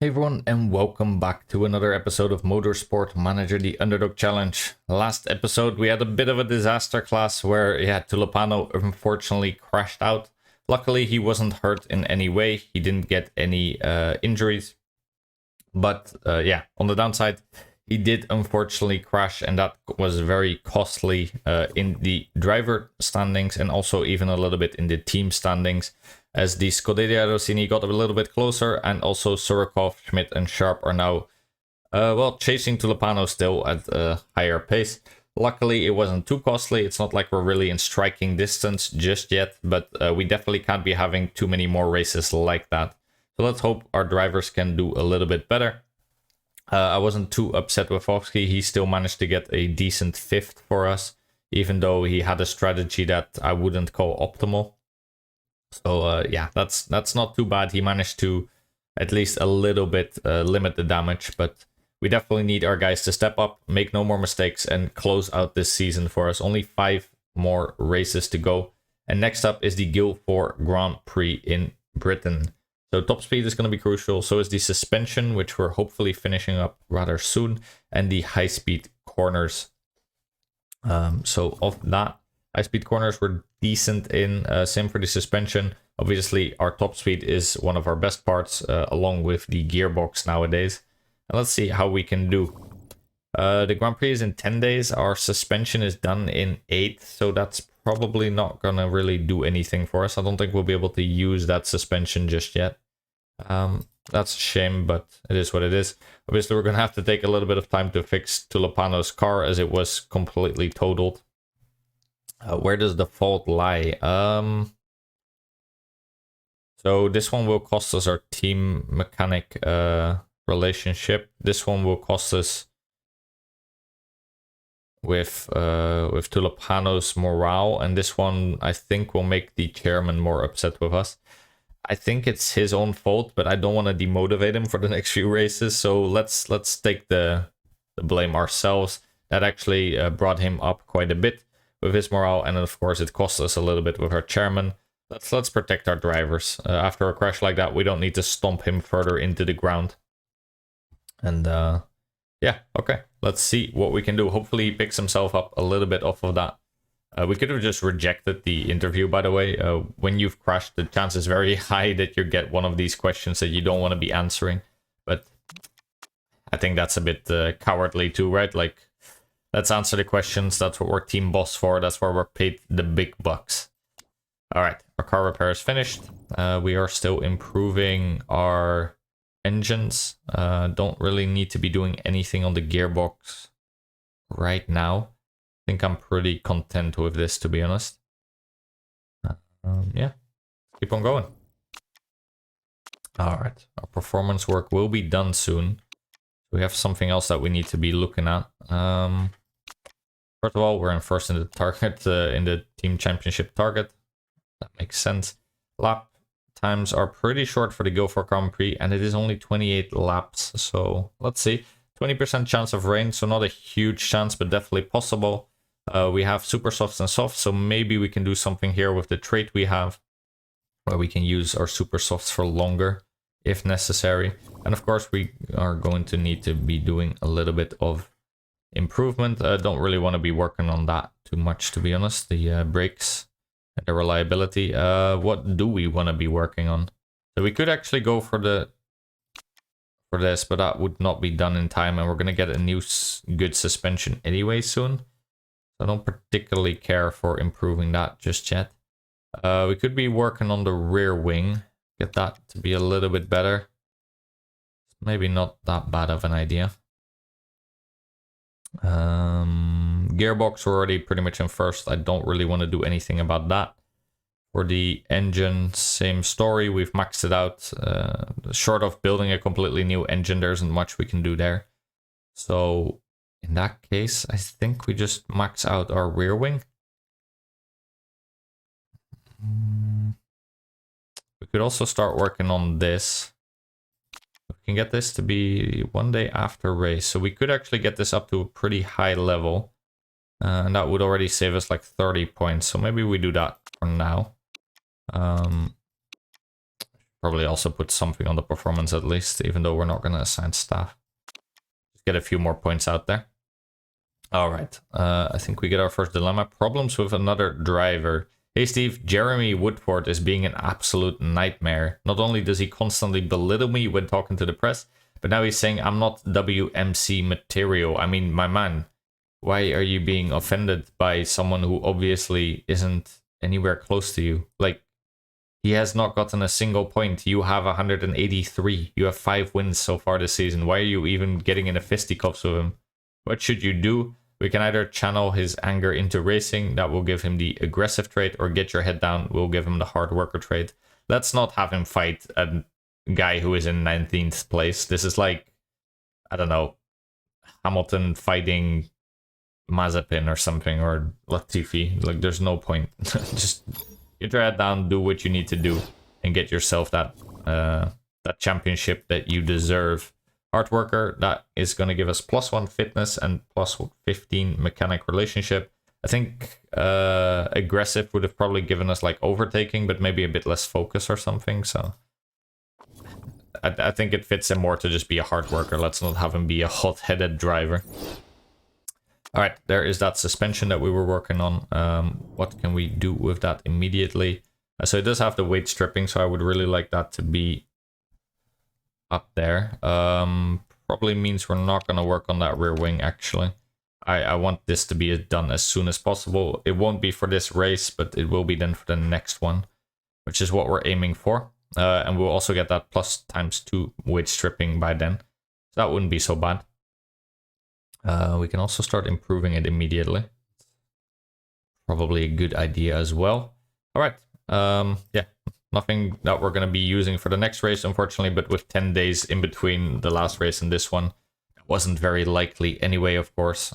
Hey everyone, and welcome back to another episode of Motorsport Manager, the Underdog Challenge. Last episode we had a bit of a disaster class where Tulipano unfortunately crashed out. Luckily he wasn't hurt in any way, he didn't get any injuries. But on the downside, he did unfortunately crash, and that was very costly in the driver standings and also even a little bit in the team standings, as the Scuderia Rossini got a little bit closer, and also Surikov, Schmidt and Sharp are now chasing Tulipano still at a higher pace. Luckily it wasn't too costly. It's not like we're really in striking distance just yet, but we definitely can't be having too many more races like that. So let's hope our drivers can do a little bit better. I wasn't too upset with Vovsky. He still managed to get a decent 5th for us, even though he had a strategy that I wouldn't call optimal. So that's not too bad. He managed to at least a little bit limit the damage, but we definitely need our guys to step up, make no more mistakes, and close out this season for us. Only 5 more races to go. And next up is the Guildford Grand Prix in Britain. So top speed is going to be crucial. So is the suspension, which we're hopefully finishing up rather soon, and the high speed corners. So of that, high speed corners were decent in. Same for the suspension. Obviously, our top speed is one of our best parts, along with the gearbox nowadays. And let's see how we can do. The Grand Prix is in 10 days. Our suspension is done in 8, so that's probably not gonna really do anything for us. I don't think we'll be able to use that suspension just yet. That's a shame, but it is what it is. Obviously, we're gonna have to take a little bit of time to fix Tulipano's car, as it was completely totaled. Where does the fault lie? So this one will cost us our team mechanic relationship. This one will cost us with Tulipano's morale, and this one I think will make the chairman more upset with us. I think it's his own fault, but I don't want to demotivate him for the next few races, so let's take the blame ourselves. That actually brought him up quite a bit with his morale, and of course it cost us a little bit with our chairman. Let's protect our drivers. After a crash like that, we don't need to stomp him further into the ground. And yeah, okay, let's see what we can do. Hopefully he picks himself up a little bit off of that. We could have just rejected the interview, by the way. When you've crashed, the chance is very high that you get one of these questions that you don't want to be answering. But I think that's a bit cowardly too, right? Like, let's answer the questions. That's what we're team boss for. That's where we're paid the big bucks. All right, our car repair is finished. We are still improving our engines. Don't really need to be doing anything on the gearbox right now. I think I'm pretty content with this, to be honest. Yeah, keep on going. All right, our performance work will be done soon. We have something else that we need to be looking at. First of all, we're in first in the target, in the team championship target. That makes sense. Lap times are pretty short for the Guildford Grand Prix, and it is only 28 laps. So let's see. 20% chance of rain, so not a huge chance, but definitely possible. We have super softs and softs, so maybe we can do something here with the trait we have, where we can use our super softs for longer if necessary. And of course, we are going to need to be doing a little bit of improvement. Don't really want to be working on that too much, to be honest. The brakes and the reliability. What do we want to be working on? So we could actually go for this, but that would not be done in time, and we're going to get a new good suspension anyway soon. I don't particularly care for improving that just yet. We could be working on the rear wing, get that to be a little bit better. Maybe not that bad of an idea. Gearbox, we're already pretty much in first. I don't really want to do anything about that. For the engine, same story. We've maxed it out. Short of building a completely new engine, there isn't much we can do there. So in that case, I think we just max out our rear wing. We could also start working on this. We can get this to be 1 day after race. So we could actually get this up to a pretty high level. And that would already save us like 30 points. So maybe we do that for now. Probably also put something on the performance at least, even though we're not going to assign staff. Just get a few more points out there. All right, I think we get our first dilemma. Problems with another driver. Hey Steve, Jeremy Woodford is being an absolute nightmare. Not only does he constantly belittle me when talking to the press, but now he's saying I'm not WMC material. I mean, my man, why are you being offended by someone who obviously isn't anywhere close to you? Like, he has not gotten a single point. You have 183. You have 5 wins so far this season. Why are you even getting in a fisticuffs with him? What should you do? We can either channel his anger into racing, that will give him the aggressive trait, or get your head down, we'll give him the hard worker trait. Let's not have him fight a guy who is in 19th place. This is like, I don't know, Hamilton fighting Mazepin or something, or Latifi. Like, there's no point. Just get your head down, do what you need to do, and get yourself that that championship that you deserve. Hard worker, that is going to give us +1 fitness and +15 mechanic relationship. I think aggressive would have probably given us like overtaking, but maybe a bit less focus or something. So I think it fits him more to just be a hard worker. Let's not have him be a hot-headed driver. All right, there is that suspension that we were working on. What can we do with that immediately? So it does have the weight stripping, so I would really like that to be up there. Probably means we're not going to work on that rear wing, actually. I want this to be done as soon as possible. It won't be for this race, but it will be then for the next one, which is what we're aiming for. And we'll also get that +2 weight stripping by then. So that wouldn't be so bad. We can also start improving it immediately. Probably a good idea as well. All right. Yeah. Nothing that we're going to be using for the next race, unfortunately, but with 10 days in between the last race and this one, it wasn't very likely anyway, of course.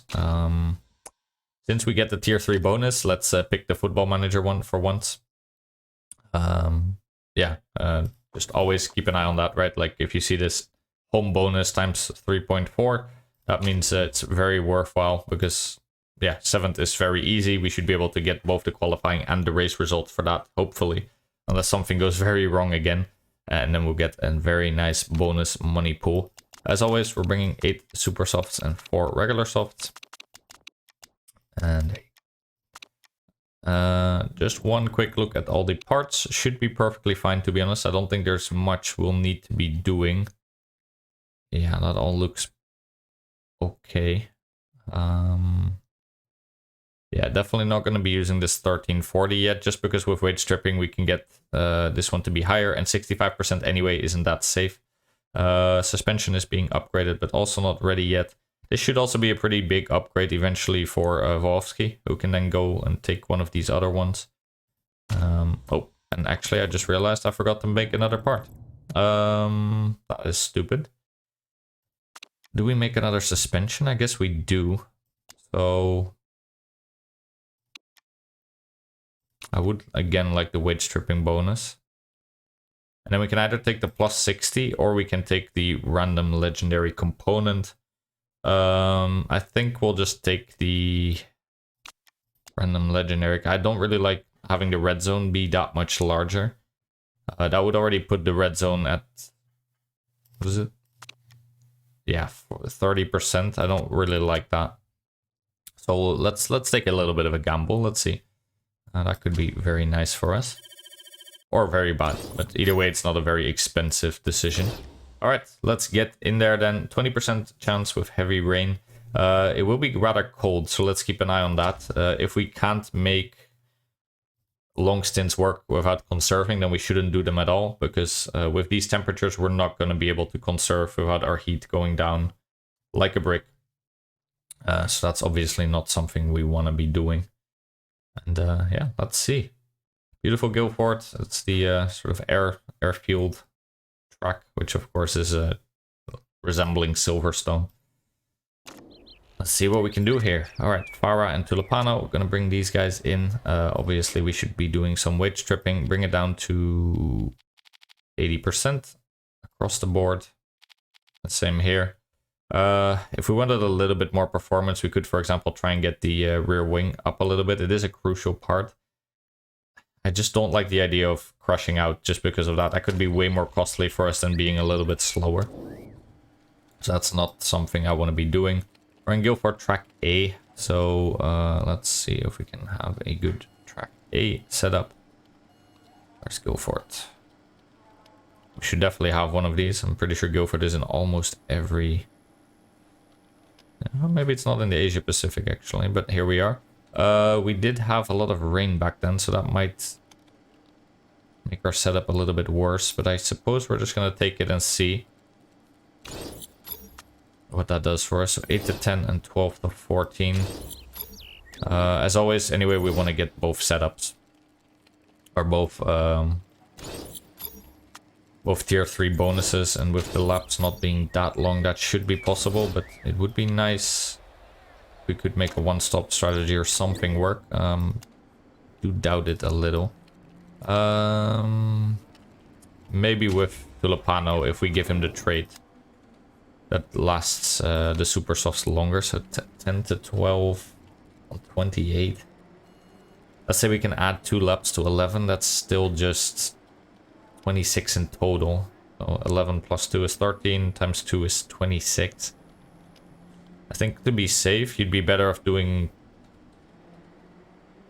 Since we get the tier 3 bonus, let's pick the football manager one for once. Yeah, just always keep an eye on that, right? Like, if you see this home bonus times 3.4, that means it's very worthwhile because, yeah, 7th is very easy. We should be able to get both the qualifying and the race results for that, hopefully. Unless something goes very wrong again, and then we'll get a very nice bonus money pool. As always, we're bringing 8 super softs and 4 regular softs. And just one quick look at all the parts. Should be perfectly fine, to be honest. I don't think there's much we'll need to be doing. Yeah, that all looks okay. Yeah, definitely not going to be using this 1340 yet, just because with weight stripping we can get this one to be higher, and 65% anyway isn't that safe. Suspension is being upgraded, but also not ready yet. This should also be a pretty big upgrade eventually for Wolfsky, who can then go and take one of these other ones. Oh, and actually I just realized I forgot to make another part. That is stupid. Do we make another suspension? I guess we do. So I would again like the weight stripping bonus. And then we can either take the +60 or we can take the random legendary component. I think we'll just take the random legendary. I don't really like having the red zone be that much larger. That would already put the red zone at, what is it? Yeah, 30%. I don't really like that. So let's take a little bit of a gamble. Let's see. That could be very nice for us. Or very bad. But either way, it's not a very expensive decision. Alright, let's get in there then. 20% chance with heavy rain. It will be rather cold, so let's keep an eye on that. If we can't make long stints work without conserving, then we shouldn't do them at all. Because with these temperatures, we're not going to be able to conserve without our heat going down like a brick. So that's obviously not something we want to be doing. And yeah, let's see. Beautiful Guildford. It's the sort of air-fueled track, which of course is resembling Silverstone. Let's see what we can do here. All right, Farah and Tulipano, we're going to bring these guys in. Obviously, we should be doing some weight stripping. Bring it down to 80% across the board. The same here. If we wanted a little bit more performance, we could, for example, try and get the rear wing up a little bit. It is a crucial part. I just don't like the idea of crushing out just because of that. That could be way more costly for us than being a little bit slower. So that's not something I want to be doing. We're going to go for track A. So let's see if we can have a good track A setup. Let's go for it. We should definitely have one of these. I'm pretty sure go for this in almost every... maybe it's not in the Asia Pacific actually, but here we are. We did have a lot of rain back then, so that might make our setup a little bit worse. But I suppose we're just going to take it and see what that does for us. So 8 to 10 and 12 to 14. As always, anyway, we want to get both setups. Or both tier 3 bonuses, and with the laps not being that long, that should be possible, but it would be nice if we could make a one-stop strategy or something work. Do doubt it a little. Maybe with Tulipano, if we give him the trait that lasts the super softs longer, so 10 to 12 on 28. Let's say we can add 2 laps to 11, that's still just 26 in total. So 11 plus 2 is 13, times 2 is 26. I think to be safe, you'd be better off doing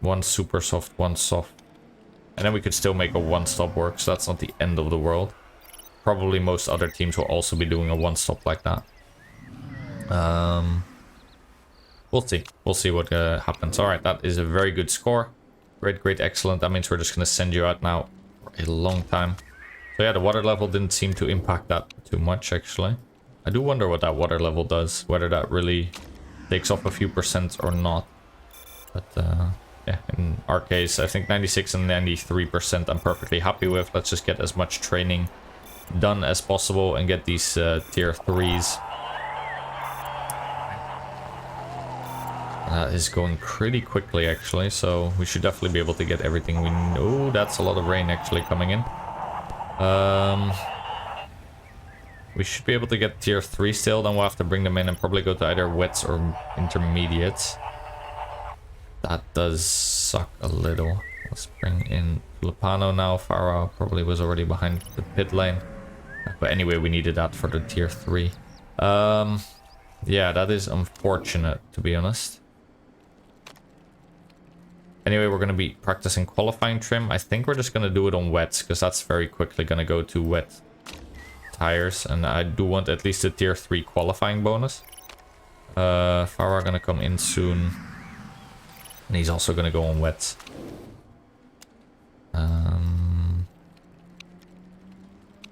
1 super soft, 1 soft. And then we could still make a 1-stop work, so that's not the end of the world. Probably most other teams will also be doing a 1-stop like that. We'll see. We'll see what happens. Alright, that is a very good score. Great, great, excellent. That means we're just going to send you out now for a long time. So yeah, the water level didn't seem to impact that too much, actually. I do wonder what that water level does, whether that really takes off a few percent or not. But yeah, in our case, I think 96 and 93% I'm perfectly happy with. Let's just get as much training done as possible and get these tier 3s. That is going pretty quickly, actually, so we should definitely be able to get everything we know. That's a lot of rain actually coming in. We should be able to get tier 3 still, then we'll have to bring them in and probably go to either wets or intermediates. That does suck a little. Let's bring in Lupano now. Farah probably was already behind the pit lane. But anyway, we needed that for the tier 3. Yeah, that is unfortunate, to be honest. Anyway, we're going to be practicing qualifying trim. I think we're just going to do it on wets, because that's very quickly going to go to wet tires. And I do want at least a tier 3 qualifying bonus. Farah going to come in soon. And he's also going to go on wets.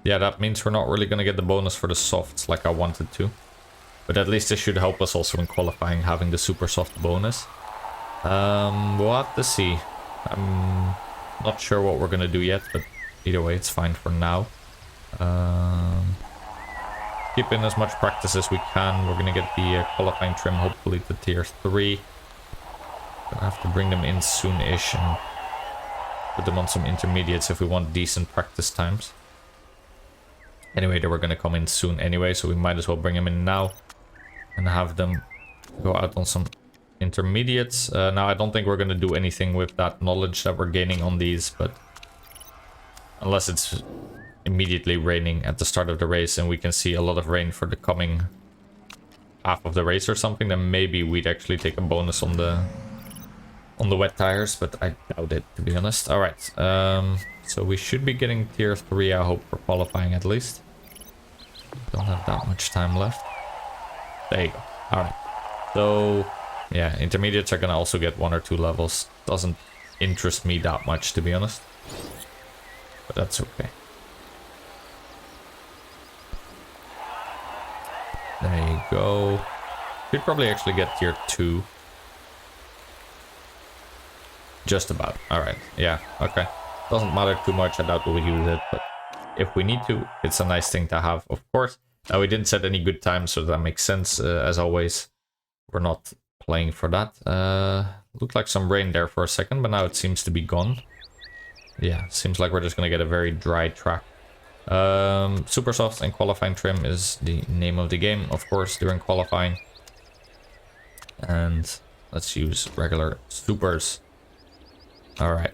Yeah, that means we're not really going to get the bonus for the softs like I wanted to. But at least this should help us also in qualifying, having the super soft bonus. We'll have to see. I'm not sure what we're going to do yet, but either way, it's fine for now. Keep in as much practice as we can. We're going to get the qualifying trim hopefully to tier 3. Gonna have to bring them in soon-ish and put them on some intermediates if we want decent practice times. Anyway, they were going to come in soon anyway, so we might as well bring them in now and have them go out on some intermediates. Now, I don't think we're going to do anything with that knowledge that we're gaining on these, but unless it's immediately raining at the start of the race and we can see a lot of rain for the coming half of the race or something, then maybe we'd actually take a bonus on the wet tires, but I doubt it, to be honest. All right, so we should be getting tier 3, I hope, for qualifying at least. Don't have that much time left. There you go. All right, so yeah, intermediates are gonna also get 1 or 2 levels. Doesn't interest me that much, to be honest, but that's okay. There you go. Should probably actually get tier 2. Just about. Alright. Yeah. Okay. Doesn't matter too much. I doubt we'll use it, but if we need to, it's a nice thing to have, of course. Now, we didn't set any good times, so that makes sense. As always, we're not playing for that. Looked like some rain there for a second, but now it seems to be gone. Yeah, seems like we're just going to get a very dry track. Super soft and qualifying trim is the name of the game, of course, during qualifying. And let's use regular supers. Alright.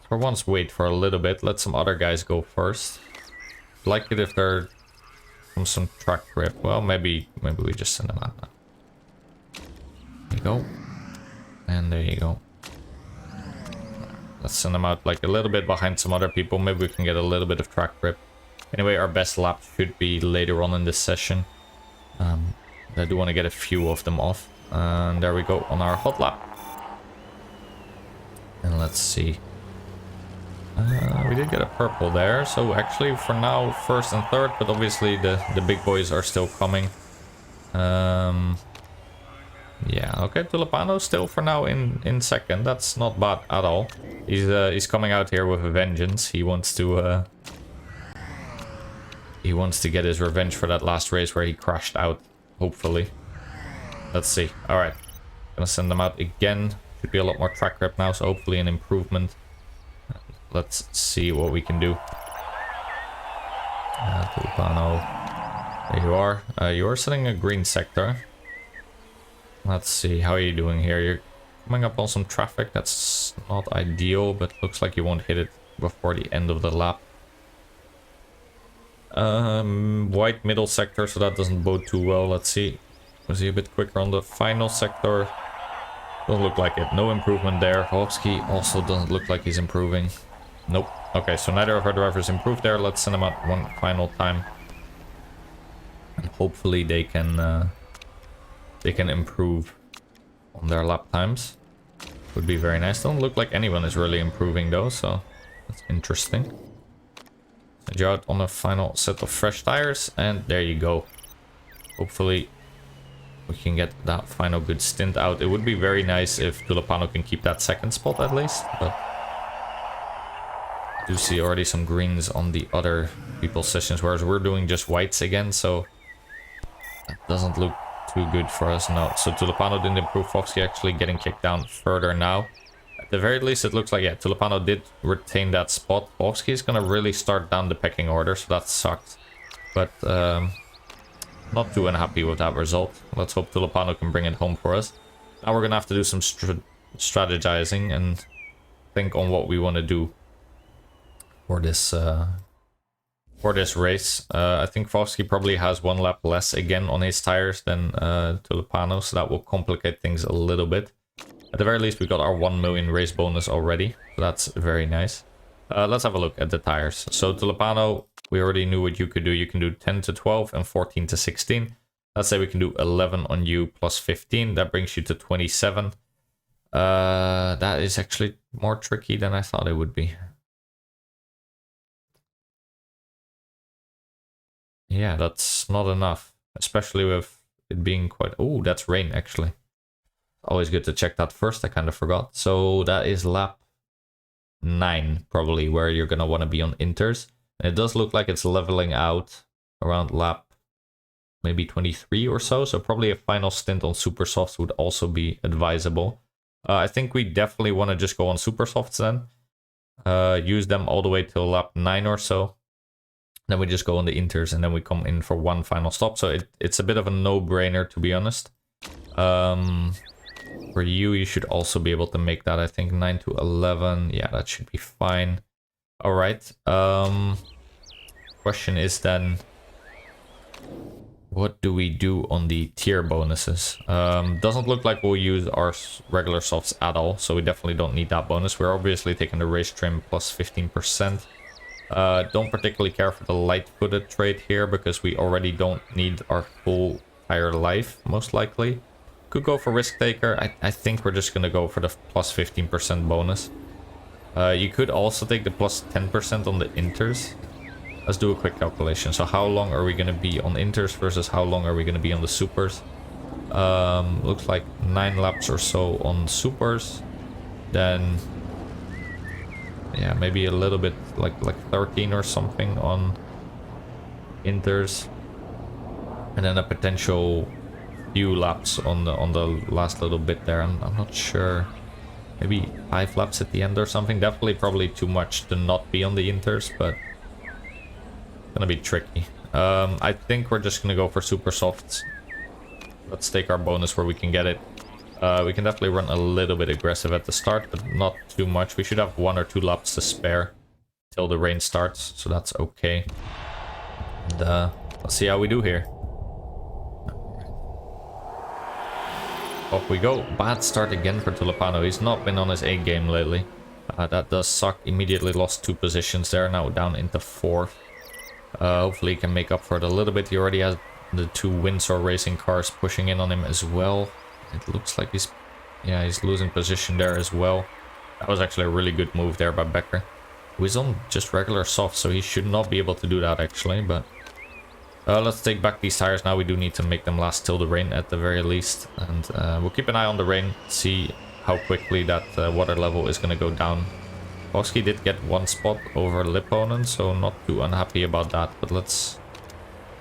For once, wait for a little bit. Let some other guys go first. Like it if they're from some track grip. Well, maybe we just send them out now. There you go. And there you go. Let's send them out like a little bit behind some other people. Maybe we can get a little bit of track grip. Anyway, our best lap should be later on in this session. I do want to get a few of them off. And there we go on our hot lap. And let's see. We did get a purple there. So actually for now, first and third. But obviously the big boys are still coming. Yeah, okay, Tulipano still for now in second. That's not bad at all. He's coming out here with a vengeance. He wants to get his revenge for that last race where he crashed out, hopefully. Let's see. Alright. Gonna send them out again. Should be a lot more track grip now, so hopefully an improvement. Let's see what we can do. Tulipano. There you are. You are sitting in a green sector. Let's see, how are you doing here? You're coming up on some traffic. That's not ideal, but looks like you won't hit it before the end of the lap. White middle sector, so that doesn't bode too well. Let's see. Was he a bit quicker on the final sector? Doesn't look like it. No improvement there. Volsky also doesn't look like he's improving. Nope. Okay, so neither of our drivers improved there. Let's send them out one final time. And hopefully they can improve on their lap times. Would be very nice. Doesn't look like anyone is really improving though, so that's interesting. Send you out on a final set of fresh tires, and there you go. Hopefully we can get that final good stint out. It would be very nice if Tulipano can keep that second spot at least, but I do see already some greens on the other people's sessions, whereas we're doing just whites again, so that doesn't look too good for us now. So Tulipano didn't improve. Foxy actually getting kicked down further now. At the very least, it looks like, yeah, Tulipano did retain that spot. Foxy is going to really start down the pecking order, so that sucked. But not too unhappy with that result. Let's hope Tulipano can bring it home for us. Now we're going to have to do some strategizing and think on what we want to do for this race. I think Foxy probably has one lap less again on his tires than Tulipano, so that will complicate things a little bit. At the very least, we got our 1 million race bonus already, so that's very nice. Let's have a look at the tires. So Tulipano, we already knew what you could do. You can do 10 to 12 and 14 to 16. Let's say we can do 11 on you plus 15. That brings you to 27. That is actually more tricky than I thought it would be. Yeah, that's not enough, especially with it being quite... Oh, that's rain, actually. Always good to check that first, I kind of forgot. So that is lap 9, probably, where you're going to want to be on inters. And it does look like it's leveling out around lap maybe 23 or so. So probably a final stint on super softs would also be advisable. I think we definitely want to just go on super softs then. Use them all the way till lap 9 or so. Then we just go on the inters and then we come in for one final stop. So it's a bit of a no-brainer, to be honest. For you, you should also be able to make that, I think, 9 to 11. Yeah, that should be fine. All right. Question is then, what do we do on the tier bonuses? Doesn't look like we'll use our regular softs at all, so we definitely don't need that bonus. We're obviously taking the race trim plus 15%. Don't particularly care for the light-footed trait here, because we already don't need our full tire life, most likely. Could go for risk taker. I think we're just gonna go for the plus 15% bonus. You could also take the plus 10% on the inters. Let's do a quick calculation. So how long are we gonna be on inters versus how long are we gonna be on the supers? Looks like 9 laps or so on supers. Then yeah, maybe a little bit like 13 or something on inters, and then a potential few laps on the last little bit there. I'm not sure, maybe 5 laps at the end or something. Definitely probably too much to not be on the inters, but gonna be tricky. I think we're just gonna go for super softs. Let's take our bonus where we can get it. We can definitely run a little bit aggressive at the start, but not too much. We should have 1 or 2 laps to spare till the rain starts, so that's okay. And let's see how we do here. Off we go. Bad start again for Tulipano. He's not been on his A game lately. That does suck. Immediately lost 2 positions there. Now down into 4th. Hopefully he can make up for it a little bit. He already has the 2 Windsor racing cars pushing in on him as well. It looks like he's losing position there as well. That was actually a really good move there by Becker. He's on just regular soft, so he should not be able to do that actually, but let's take back these tires now. We do need to make them last till the rain at the very least, and we'll keep an eye on the rain, see how quickly that water level is going to go down. Foxy did get 1 spot over Lipponen, so not too unhappy about that, but let's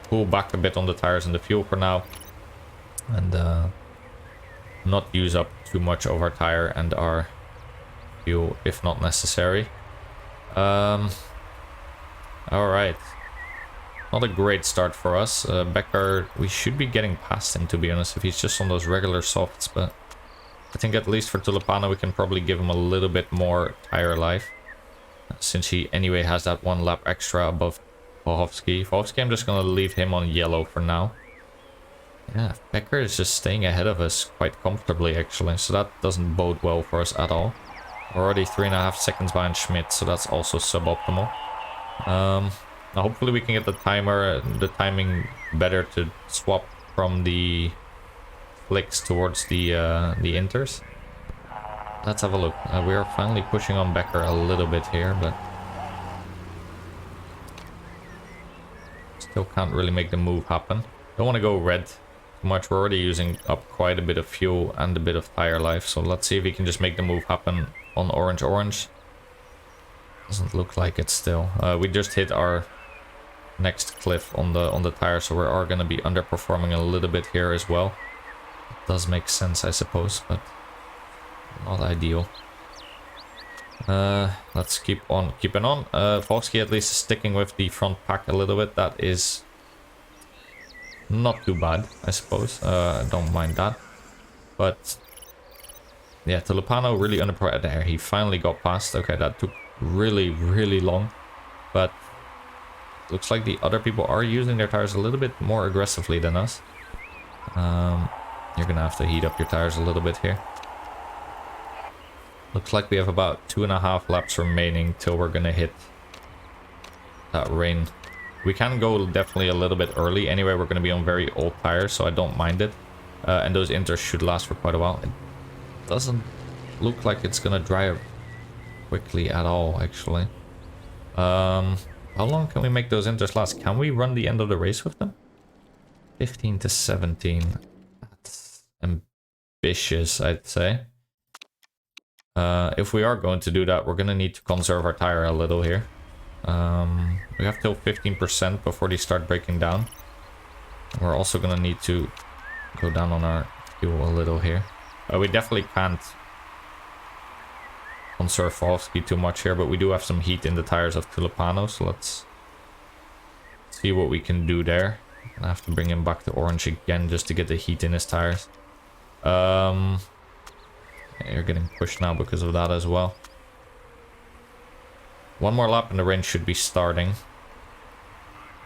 pull back a bit on the tires and the fuel for now, and not use up too much of our tire and our fuel if not necessary. Alright. Not a great start for us. Becker, we should be getting past him, to be honest, if he's just on those regular softs, but I think at least for Tulipano we can probably give him a little bit more tire life, since he anyway has that 1 lap extra above Fohovsky. Fohovsky, I'm just going to leave him on yellow for now. Yeah, Becker is just staying ahead of us quite comfortably actually, so that doesn't bode well for us at all. We're already 3.5 seconds behind Schmidt, so that's also suboptimal. Now hopefully we can get the timing better to swap from the flicks towards the inters. Let's have a look. We are finally pushing on Becker a little bit here, but still can't really make the move happen. Don't want to go red too much. We're already using up quite a bit of fuel and a bit of tire life, so let's see if we can just make the move happen on orange. Doesn't look like it still. We just hit our next cliff on the tire, so we are going to be underperforming a little bit here as well. It does make sense, I suppose, but not ideal. Let's keep on keeping on. Volsky at least is sticking with the front pack a little bit. That is not too bad, I suppose. I don't mind that. But yeah, Tulipano really underperformed there. He finally got past. Okay, that took really long, but looks like the other people are using their tires a little bit more aggressively than us. You're gonna have to heat up your tires a little bit here. Looks like we have about 2.5 laps remaining till we're gonna hit that rain. We can go definitely a little bit early. Anyway, we're gonna be on very old tires, so I don't mind it. And those inters should last for quite a while. It doesn't look like it's gonna dry up quickly at all, actually. How long can we make those inters last? Can we run the end of the race with them? 15 to 17. That's ambitious, I'd say. If we are going to do that, we're going to need to conserve our tire a little here. We have till 15% before they start breaking down. We're also going to need to go down on our fuel a little here. We definitely can't conserve Volsky too much here, but we do have some heat in the tires of Tulipano, so let's see what we can do there. I have to bring him back to orange again just to get the heat in his tires. Yeah, you're getting pushed now because of that as well. One more lap and the rain should be starting.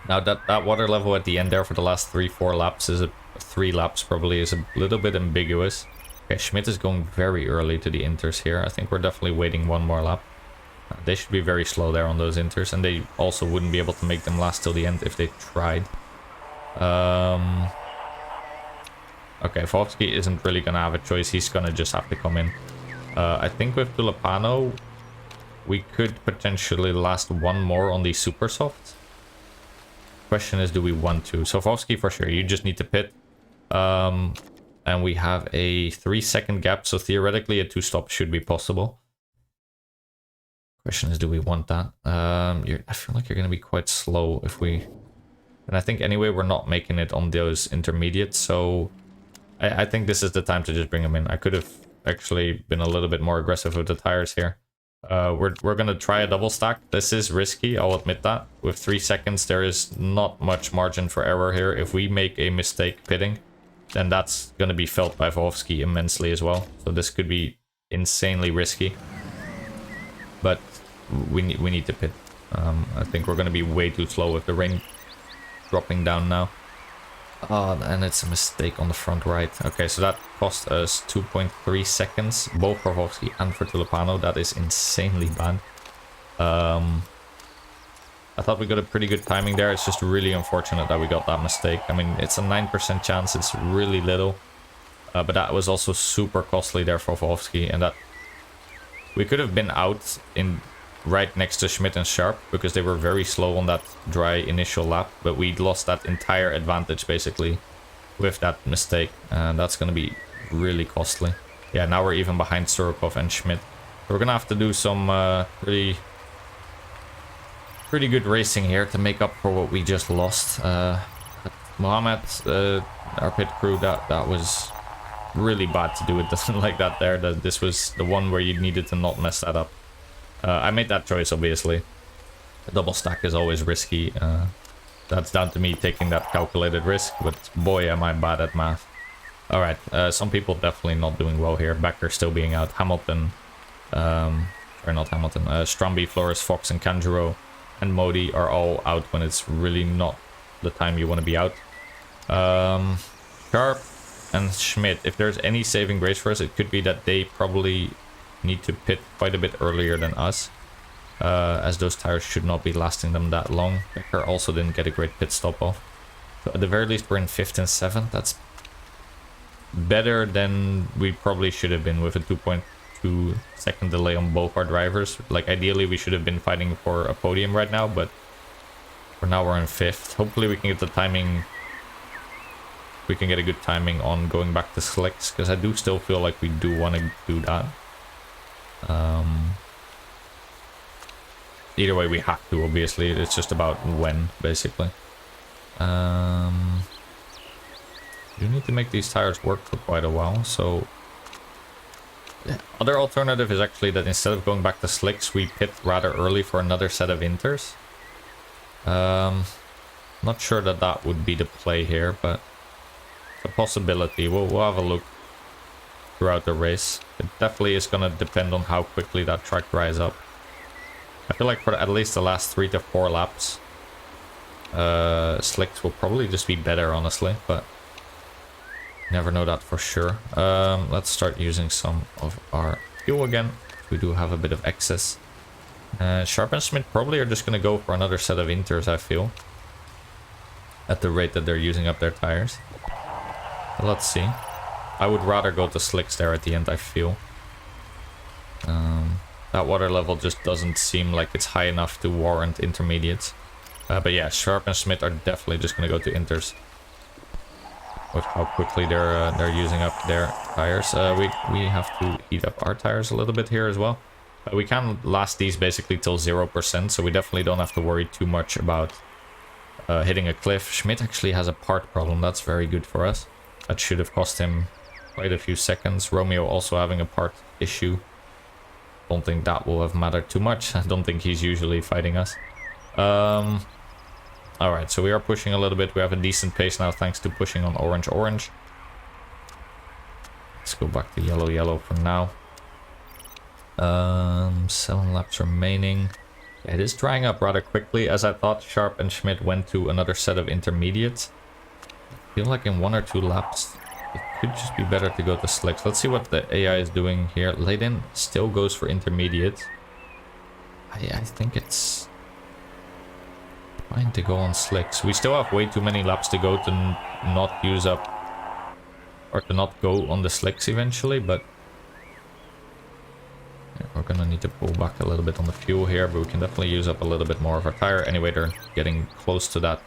Now that water level at the end there for the last 3-4 laps is 3 laps probably is a little bit ambiguous. Okay, Schmidt is going very early to the inters here. I think we're definitely waiting one more lap. They should be very slow there on those inters, and they also wouldn't be able to make them last till the end if they tried. Okay, Volsky isn't really gonna have a choice. He's gonna just have to come in. I think with Tulipano, we could potentially last one more on the super soft. Question is, do we want to? So Volsky for sure, you just need to pit. And we have a 3-second gap, so theoretically a 2-stop should be possible. Question is, do we want that? I feel like you're going to be quite slow if we... And I think anyway we're not making it on those intermediates, so I think this is the time to just bring them in. I could have actually been a little bit more aggressive with the tires here. We're going to try a double stack. This is risky, I'll admit that. With 3 seconds there is not much margin for error here. If we make a mistake pitting, then that's going to be felt by Wolfsky immensely as well. So this could be insanely risky. But we need to pit. I think we're going to be way too slow with the rain dropping down now. Oh, and it's a mistake on the front right. Okay, so that cost us 2.3 seconds, both for Wolfsky and for Tulipano. That is insanely bad. I thought we got a pretty good timing there. It's just really unfortunate that we got that mistake. I mean, it's a 9% chance. It's really little. But that was also super costly there for Wolfsky. And that we could have been out in right next to Schmidt and Sharp because they were very slow on that dry initial lap. But we lost that entire advantage basically with that mistake. And that's going to be really costly. Yeah, now we're even behind Surikov and Schmidt. So we're going to have to do some pretty good racing here to make up for what we just lost. Mohammed, our pit crew, that was really bad to do it like that there. This was the one where you needed to not mess that up. I made that choice, obviously. The double stack is always risky. That's down to me taking that calculated risk, but boy am I bad at math. Alright, some people definitely not doing well here. Becker still being out. Hamilton, or not Hamilton, Stramby, Flores, Fox and Kanjuro and Modi are all out when it's really not the time you want to be out. Sharp and Schmidt, if there's any saving grace for us, it could be that they probably need to pit quite a bit earlier than us, as those tires should not be lasting them that long. Becker also didn't get a great pit stop off. So at the very least we're in 5th and 7th. That's better than we probably should have been with a 2.2-second delay on both our drivers. Like ideally we should have been fighting for a podium right now, but for now we're in 5th. Hopefully we can get the timing, we can get a good timing on going back to slicks, because I do still feel like we do want to do that. Either way we have to, obviously. It's just about when, basically. You need to make these tires work for quite a while, so the other alternative is actually that instead of going back to slicks, we pit rather early for another set of inters. Not sure that that would be the play here, but it's a possibility. We'll have a look throughout the race. It definitely is going to depend on how quickly that track dries up. I feel like for at least the last 3 to 4 laps, slicks will probably just be better, honestly, but never know that for sure. Let's start using some of our fuel again. We do have a bit of excess. Sharp and Schmidt probably are just going to go for another set of inters, I feel, at the rate that they're using up their tires. But let's see. I would rather go to slicks there at the end, I feel. That water level just doesn't seem like it's high enough to warrant intermediates. But yeah, Sharp and Schmidt are definitely just going to go to inters with how quickly they're using up their tires. We have to heat up our tires a little bit here as well. We can last these basically till 0%, so we definitely don't have to worry too much about hitting a cliff. Schmidt actually has a part problem. That's very good for us. That should have cost him quite a few seconds. Romeo also having a part issue. Don't think that will have mattered too much. I don't think he's usually fighting us. Alright, so we are pushing a little bit. We have a decent pace now thanks to pushing on orange. Let's go back to yellow for now. 7 laps remaining. Yeah, it is drying up rather quickly. As I thought, Sharp and Schmidt went to another set of intermediates. I feel like in 1 or 2 laps it could just be better to go to slicks. Let's see what the AI is doing here. Leiden still goes for intermediate. I think it's fine to go on slicks. We still have way too many laps to go to not use up, or to not go on the slicks eventually, but yeah, we're gonna need to pull back a little bit on the fuel here, but we can definitely use up a little bit more of our tire. Anyway, they're getting close to that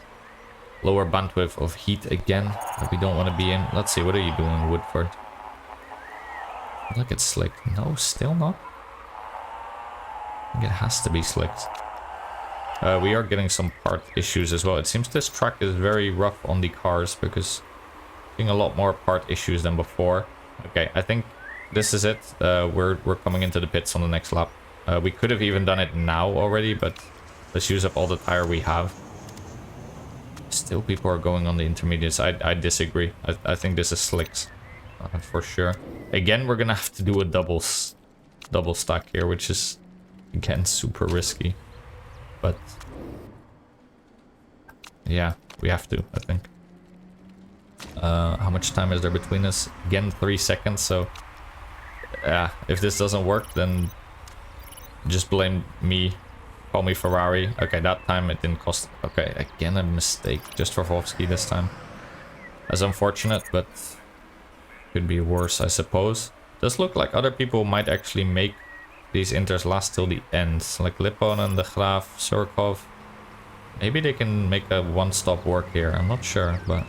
lower bandwidth of heat again that we don't want to be in. Let's see, what are you doing, Woodford? I feel like it's slick. No, still not. I think it has to be slicked. We are getting some part issues as well. It seems this track is very rough on the cars because getting a lot more part issues than before. Okay, I think this is it. We're coming into the pits on the next lap. We could have even done it now already, but let's use up all the tire we have. Still people are going on the intermediates. I disagree. I think this is slicks. For sure. Again, we're gonna have to do a double stack here, which is, again, super risky. But yeah, we have to, I think. How much time is there between us? Again, 3 seconds, so... if this doesn't work, then just blame me. Call me Ferrari. Okay, that time it didn't cost... Okay, again a mistake just for Vovsky this time. That's unfortunate, but... could be worse, I suppose. Does look like other people might actually make these inters last till the end. Like Lipponen, De Graaf, Surkov. Maybe they can make a one-stop work here. I'm not sure, but...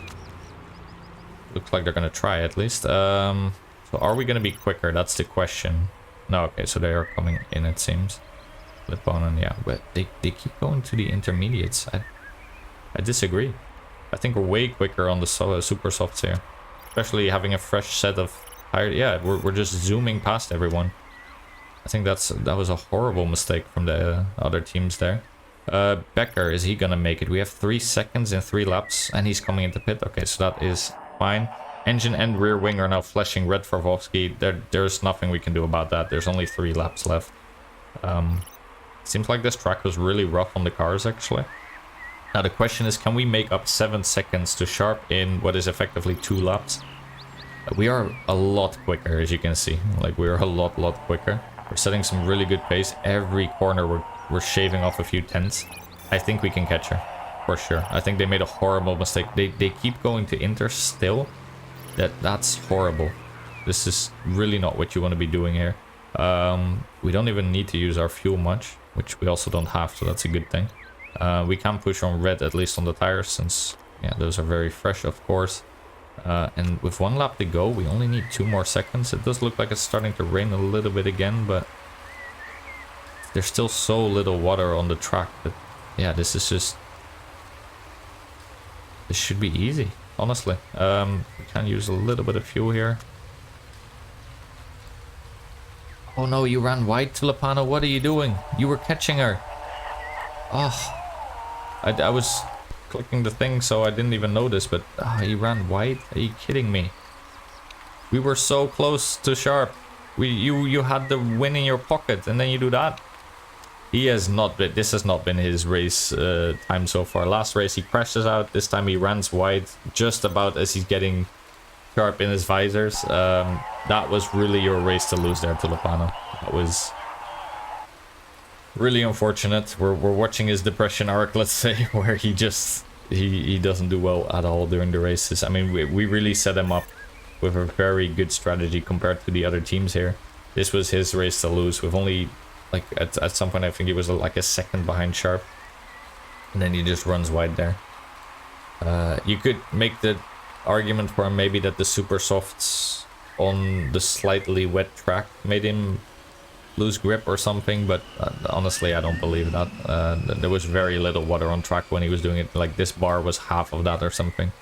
looks like they're gonna try at least. So are we gonna be quicker? That's the question. No, okay, so they are coming in, it seems. Lipponen, yeah, but they keep going to the intermediates. I disagree. I think we're way quicker on the super softs here. Especially having a fresh set of tires. Yeah, we're just zooming past everyone. I think that was a horrible mistake from the other teams there. Becker, is he gonna make it? We have 3 seconds in 3 laps, and he's coming into pit. Okay, so that is fine. Engine and rear wing are now flashing red for Vovsky. There's nothing we can do about that. There's only 3 laps left. Seems like this track was really rough on the cars, actually. Now the question is, can we make up 7 seconds to Sharp in what is effectively 2 laps? We are a lot quicker, as you can see. Like, we're a lot quicker. We're setting some really good pace. Every corner we're shaving off a few tenths. I think we can catch her, for sure. I think they made a horrible mistake. They keep going to Inter still. That's horrible. This is really not what you want to be doing here. We don't even need to use our fuel much, which we also don't have, so that's a good thing. We can push on red, at least on the tires, since, yeah, those are very fresh, of course. And with 1 lap to go, we only need 2 more seconds. It does look like it's starting to rain a little bit again, but there's still so little water on the track that, yeah, this is just... this should be easy, honestly. We can use a little bit of fuel here. Oh no, you ran wide, Tulipano. What are you doing? You were catching her. Oh. I was clicking the thing, so I didn't even notice, but he ran wide. Are you kidding me? We were so close to Sharp. You had the win in your pocket, and then you do that. He has not been. This has not been his race time so far. Last race he crashes out. This time he runs wide, just about as he's getting Sharp in his visors. That was really your race to lose there, Tulipano. That was really unfortunate. We're watching his depression arc, let's say, where he just he doesn't do well at all during the races. I mean, we really set him up with a very good strategy compared to the other teams here. This was his race to lose, with only, like, at some point I think he was like a second behind Sharp, and then he just runs wide there. You could make the argument for him maybe that the super softs on the slightly wet track made him lose grip or something, but honestly I don't believe that. There was very little water on track when he was doing it. Like, this bar was half of that or something.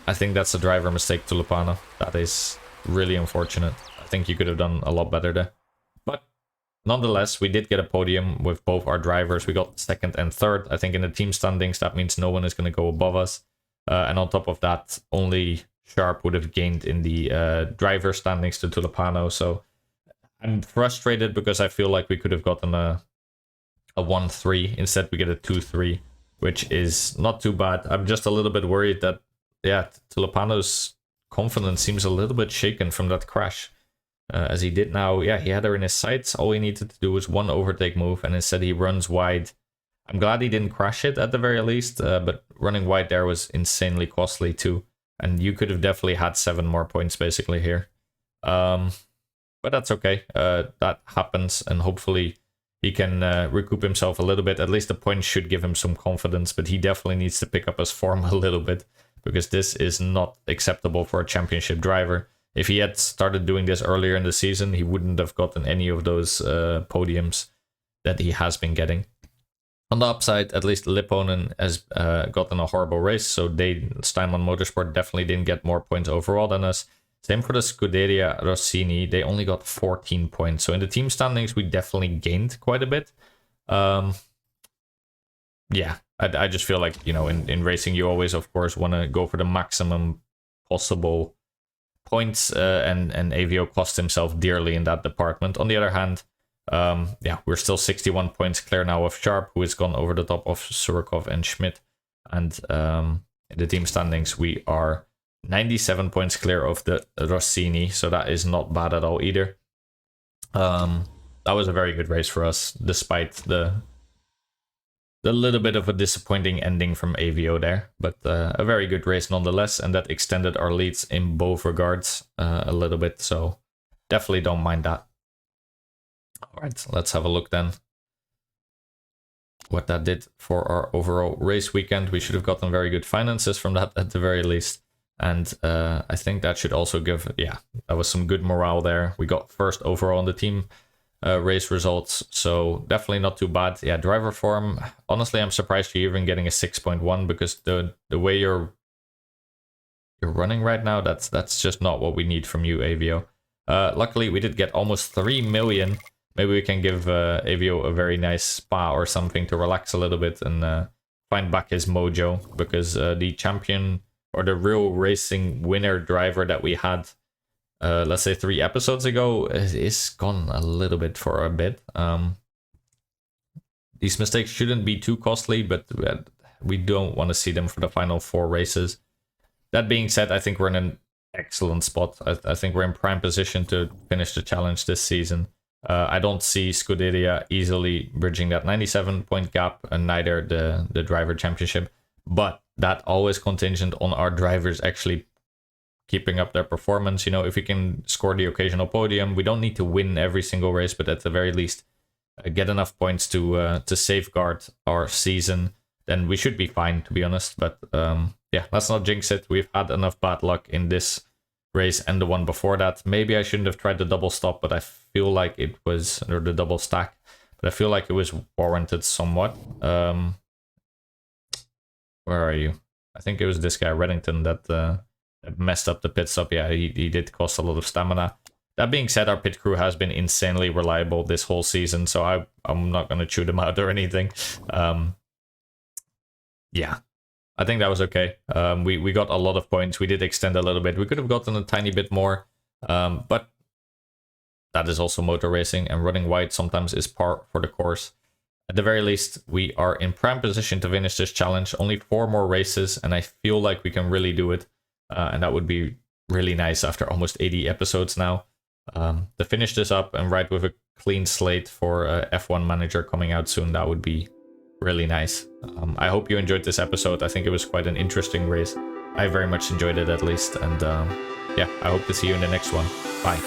I think that's a driver mistake, Tulipano. That is really unfortunate. I think you could have done a lot better there. But nonetheless, we did get a podium with both our drivers. We got 2nd and 3rd. I think in the team standings that means no one is going to go above us. And on top of that, only Sharp would have gained in the driver standings to Tulipano. So I'm frustrated because I feel like we could have gotten a 1-3. Instead, we get a 2-3, which is not too bad. I'm just a little bit worried that, yeah, Tulipano's confidence seems a little bit shaken from that crash. As he did now, yeah, he had her in his sights. All he needed to do was 1 overtake move, and instead he runs wide. I'm glad he didn't crash it at the very least, but running wide there was insanely costly too. And you could have definitely had 7 more points basically here. But that's okay. That happens, and hopefully he can recoup himself a little bit. At least the points should give him some confidence, but he definitely needs to pick up his form a little bit, because this is not acceptable for a championship driver. If he had started doing this earlier in the season, he wouldn't have gotten any of those podiums that he has been getting. On the upside, at least Lipponen has gotten a horrible race, so Steinman Motorsport definitely didn't get more points overall than us. Same for the Scuderia Rossini, they only got 14 points. So in the team standings, we definitely gained quite a bit. Yeah, I just feel like, you know, in racing, you always, of course, want to go for the maximum possible points, and AVO cost himself dearly in that department. On the other hand, yeah, we're still 61 points clear now of Sharp, who has gone over the top of Surikov and Schmidt. And in the team standings, we are 97 points clear of the Rossini, so that is not bad at all either. That was a very good race for us, despite the little bit of a disappointing ending from AVO there, but a very good race nonetheless, and that extended our leads in both regards a little bit, so definitely don't mind that. All right, let's have a look then what that did for our overall race weekend. We should have gotten very good finances from that at the very least, and I think that should also give, yeah, that was some good morale there. We got first overall in the team race results, so definitely not too bad. Yeah, driver form, honestly, I'm surprised you're even getting a 6.1, because the way you're running right now, that's just not what we need from you, AVO. Luckily, we did get almost 3 million. Maybe we can give AVO a very nice spa or something to relax a little bit and find back his mojo, because the champion, or the real racing winner driver that we had, let's say 3 episodes ago, is gone a little bit for a bit. These mistakes shouldn't be too costly, but we don't want to see them for the final 4 races. That being said, I think we're in an excellent spot. I think we're in prime position to finish the challenge this season. I don't see Scuderia easily bridging that 97-point gap, and neither the driver championship, but that always contingent on our drivers actually keeping up their performance. You know, if we can score the occasional podium, we don't need to win every single race, but at the very least get enough points to safeguard our season, then we should be fine, to be honest. But yeah, let's not jinx it. We've had enough bad luck in this race and the one before that. Maybe I shouldn't have tried the double stop, but I feel like it was, or the double stack, but I feel like it was warranted somewhat. Where are you? I think it was this guy, Reddington, that messed up the pit stop. Yeah, he did cost a lot of stamina. That being said, our pit crew has been insanely reliable this whole season, so I'm not going to chew them out or anything. Yeah, I think that was okay. We got a lot of points. We did extend a little bit. We could have gotten a tiny bit more, but that is also motor racing, and running wide sometimes is par for the course. At the very least, we are in prime position to finish this challenge. Only 4 more races, and I feel like we can really do it. And that would be really nice after almost 80 episodes now. To finish this up and ride with a clean slate for F1 Manager coming out soon, that would be really nice. I hope you enjoyed this episode. I think it was quite an interesting race. I very much enjoyed it, at least. And yeah, I hope to see you in the next one. Bye.